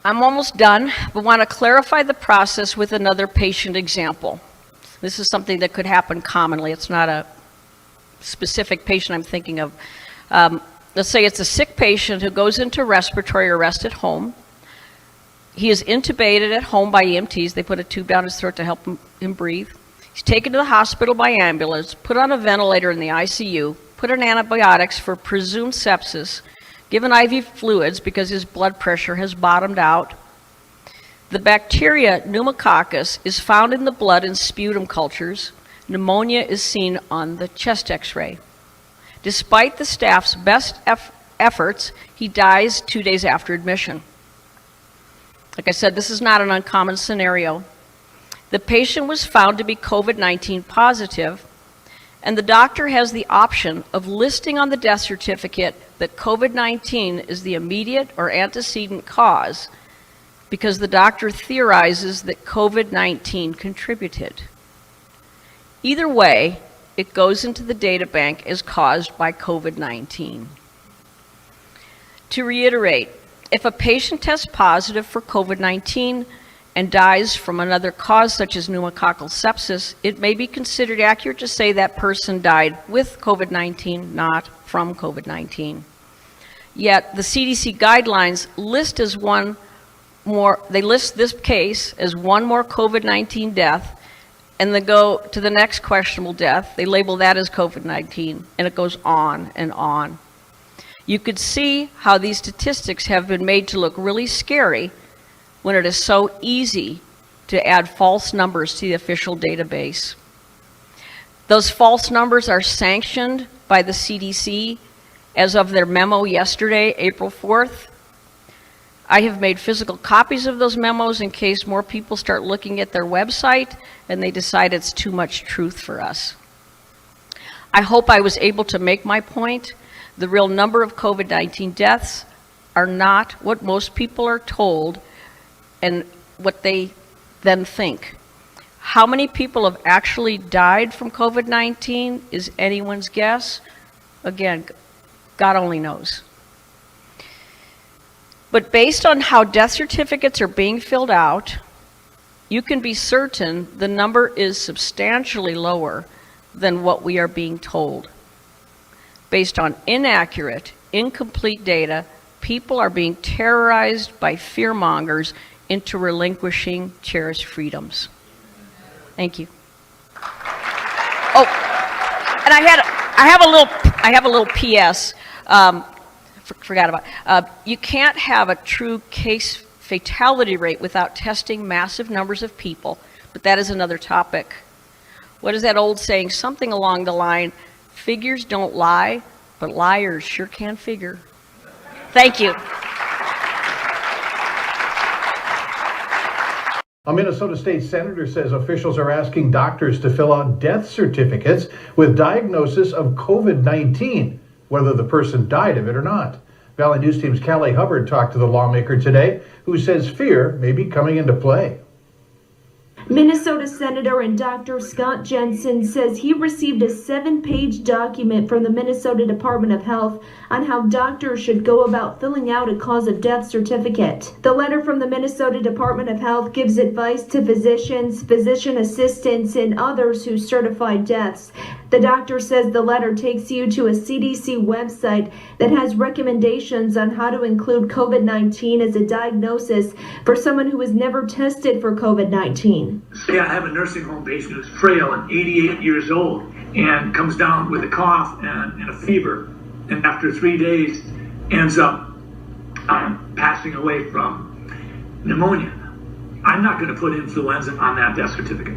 I'm almost done, but want to clarify the process with another patient example. This is something that could happen commonly. It's not a specific patient I'm thinking of. Let's say it's a sick patient who goes into respiratory arrest at home. He is intubated at home by EMTs. They put a tube down his throat to help him breathe. He's taken to the hospital by ambulance, put on a ventilator in the ICU, put on antibiotics for presumed sepsis, given IV fluids because his blood pressure has bottomed out. The bacteria pneumococcus is found in the blood in sputum cultures. Pneumonia is seen on the chest x-ray. Despite the staff's best efforts, he dies 2 days after admission. Like I said, this is not an uncommon scenario. The patient was found to be COVID-19 positive, and the doctor has the option of listing on the death certificate that COVID-19 is the immediate or antecedent cause because the doctor theorizes that COVID-19 contributed. Either way, it goes into the data bank as caused by COVID-19. To reiterate, if a patient tests positive for COVID-19 and dies from another cause such as pneumococcal sepsis, it may be considered accurate to say that person died with COVID-19, not from COVID-19. Yet the CDC guidelines list this case as one more COVID-19 death, and they go to the next questionable death. They label that as COVID-19, and it goes on and on. You could see how these statistics have been made to look really scary when it is so easy to add false numbers to the official database. Those false numbers are sanctioned by the CDC as of their memo yesterday, April 4th. I have made physical copies of those memos in case more people start looking at their website and they decide it's too much truth for us. I hope I was able to make my point. The real number of COVID-19 deaths are not what most people are told and what they then think. How many people have actually died from COVID-19 is anyone's guess. Again, God only knows. But based on how death certificates are being filled out, you can be certain the number is substantially lower than what we are being told. Based on inaccurate, incomplete data, people are being terrorized by fearmongers into relinquishing cherished freedoms. Thank you. Oh, and I have a little PS. Forgot about. You can't have a true case fatality rate without testing massive numbers of people, but that is another topic. What is that old saying? Something along the line, figures don't lie, but liars sure can figure. Thank you. A Minnesota state senator says officials are asking doctors to fill out death certificates with diagnosis of COVID-19, whether the person died of it or not. Valley News Team's Callie Hubbard talked to the lawmaker today, who says fear may be coming into play. Minnesota Senator and Dr. Scott Jensen says he received a 7-page document from the Minnesota Department of Health on how doctors should go about filling out a cause of death certificate. The letter from the Minnesota Department of Health gives advice to physicians, physician assistants, and others who certify deaths. The doctor says the letter takes you to a CDC website that has recommendations on how to include COVID-19 as a diagnosis for someone who has never tested for COVID-19. Say I have a nursing home patient who's frail and 88 years old and comes down with a cough and a fever, and after 3 days ends up passing away from pneumonia. I'm not going to put influenza on that death certificate.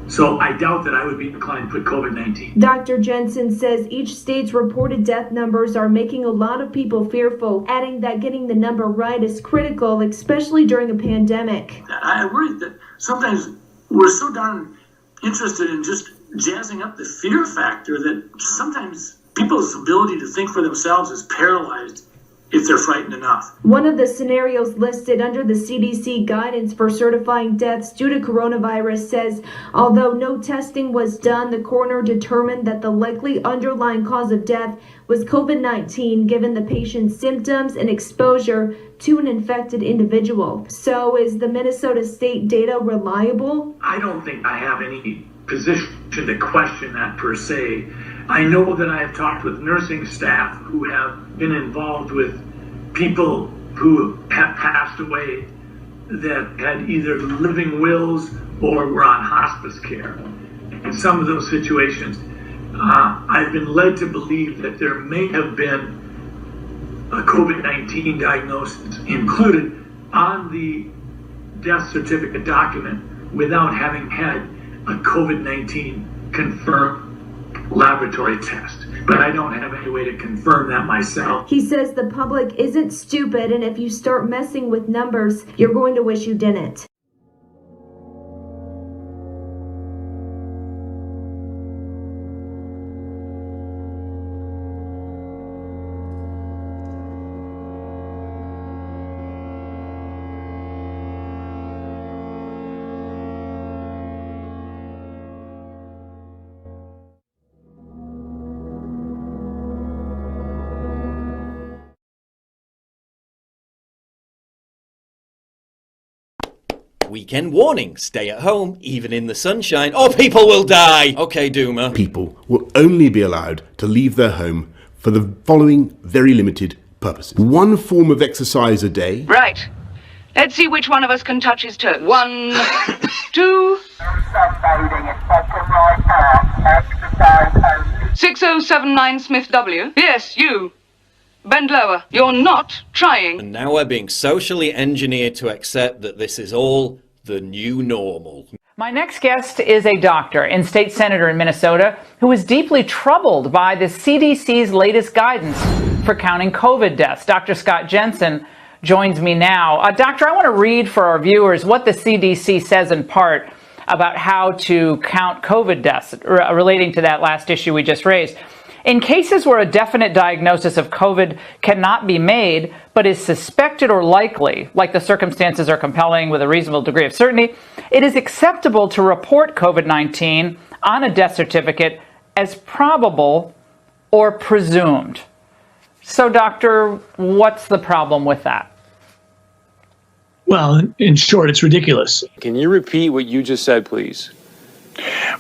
So I doubt that I would be inclined to put COVID-19. Dr. Jensen says each state's reported death numbers are making a lot of people fearful, adding that getting the number right is critical, especially during a pandemic. I worry that sometimes we're so darn interested in just jazzing up the fear factor that sometimes people's ability to think for themselves is paralyzed if they're frightened enough. One of the scenarios listed under the CDC guidance for certifying deaths due to coronavirus says, although no testing was done, the coroner determined that the likely underlying cause of death was COVID-19, given the patient's symptoms and exposure to an infected individual. So is the Minnesota state data reliable? I don't think I have any position to question that per se. I know that I have talked with nursing staff who have been involved with people who have passed away that had either living wills or were on hospice care. In some of those situations, I've been led to believe that there may have been a COVID-19 diagnosis included on the death certificate document without having had a COVID-19 confirmed laboratory test, but I don't have any way to confirm that myself. He says the public isn't stupid, and if you start messing with numbers, you're going to wish you didn't. Weekend warning, stay at home, even in the sunshine, or people will die! Okay, Doomer. People will only be allowed to leave their home for the following very limited purposes. 1 form of exercise a day. Right. Let's see which one of us can touch his toes. 1, 2... 6079 Smith W. Yes, you. Bend lower. You're not trying. And now we're being socially engineered to accept that this is all the new normal. My next guest is a doctor and state senator in Minnesota who is deeply troubled by the CDC's latest guidance for counting COVID deaths. Dr. Scott Jensen joins me now. Doctor, I want to read for our viewers what the CDC says in part about how to count COVID deaths relating to that last issue we just raised. In cases where a definite diagnosis of COVID cannot be made, but is suspected or likely, like the circumstances are compelling with a reasonable degree of certainty, it is acceptable to report COVID-19 on a death certificate as probable or presumed. So, doctor, what's the problem with that? Well, in short, it's ridiculous. Can you repeat what you just said, please?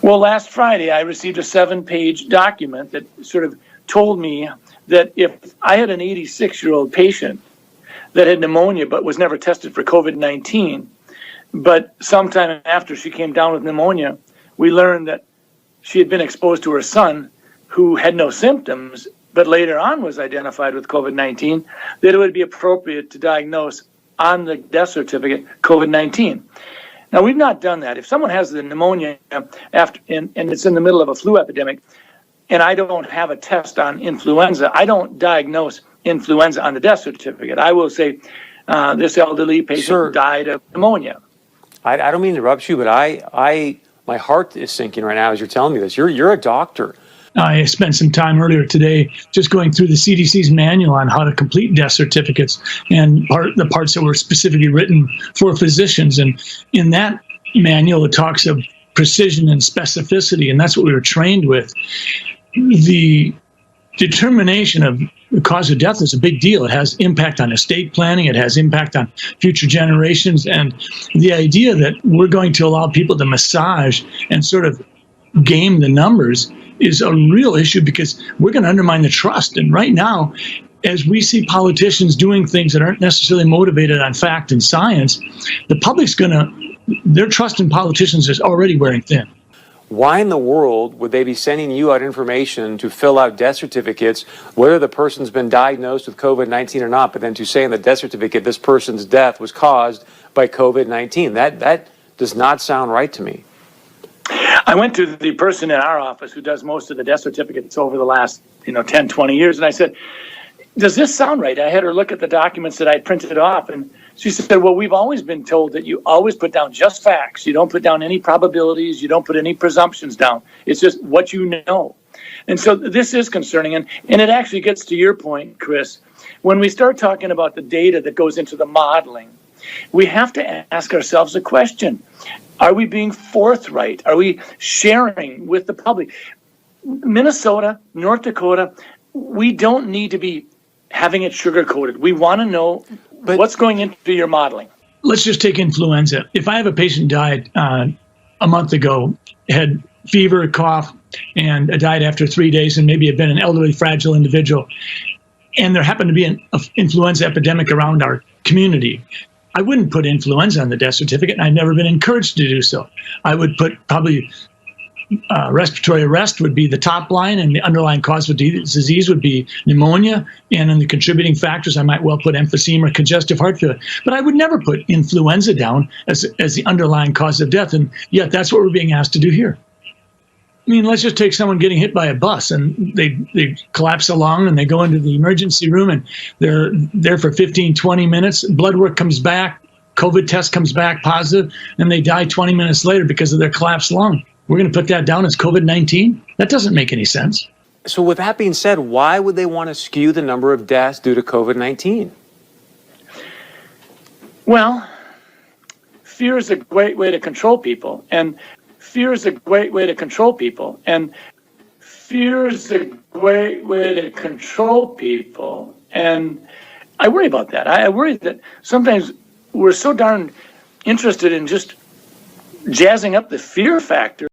Well, last Friday, I received a 7-page document that sort of told me that if I had an 86-year-old patient that had pneumonia but was never tested for COVID-19, but sometime after she came down with pneumonia, we learned that she had been exposed to her son who had no symptoms, but later on was identified with COVID-19, that it would be appropriate to diagnose on the death certificate COVID-19. Now, we've not done that. If someone has the pneumonia after and it's in the middle of a flu epidemic, and I don't have a test on influenza, I don't diagnose influenza on the death certificate. I will say this elderly patient died of pneumonia. I don't mean to interrupt you, but my heart is sinking right now as you're telling me this. You're a doctor. I spent some time earlier today just going through the CDC's manual on how to complete death certificates and the parts that were specifically written for physicians. And in that manual, it talks of precision and specificity, and that's what we were trained with. The determination of the cause of death is a big deal. It has impact on estate planning. It has impact on future generations. And the idea that we're going to allow people to massage and sort of game the numbers is a real issue, because we're going to undermine the trust. And right now, as we see politicians doing things that aren't necessarily motivated on fact and science, the public's their trust in politicians is already wearing thin. Why in the world would they be sending you out information to fill out death certificates, whether the person's been diagnosed with COVID-19 or not, but then to say in the death certificate this person's death was caused by COVID-19? That does not sound right to me. I went to the person in our office who does most of the death certificates over the last 10, 20 years, and I said, does this sound right? I had her look at the documents that I printed off, and she said, well, we've always been told that you always put down just facts. You don't put down any probabilities. You don't put any presumptions down. It's just what you know. And so this is concerning, and it actually gets to your point, Chris. when we start talking about the data that goes into the modeling, we have to ask ourselves a question. Are we being forthright? Are we sharing with the public? Minnesota, North Dakota, we don't need to be having it sugar-coated. We want to know what's going into your modeling. Let's just take influenza. If I have a patient died a month ago, had fever, cough, and died after 3 days, and maybe had been an elderly, fragile individual, and there happened to be an influenza epidemic around our community, I wouldn't put influenza on the death certificate, and I've never been encouraged to do so. I would put probably respiratory arrest would be the top line, and the underlying cause of disease would be pneumonia, and in the contributing factors, I might well put emphysema or congestive heart failure. But I would never put influenza down as the underlying cause of death, and yet that's what we're being asked to do here. I mean, let's just take someone getting hit by a bus, and they collapse along, and they go into the emergency room, and they're there for 15, 20 minutes. Blood work comes back, COVID test comes back positive, and they die 20 minutes later because of their collapsed lung. We're going to put that down as COVID-19? That doesn't make any sense. So with that being said, why would they want to skew the number of deaths due to COVID-19? Well, fear is a great way to control people, and fear is a great way to control people, and fear is a great way to control people, and I worry about that. I worry that sometimes we're so darn interested in just jazzing up the fear factor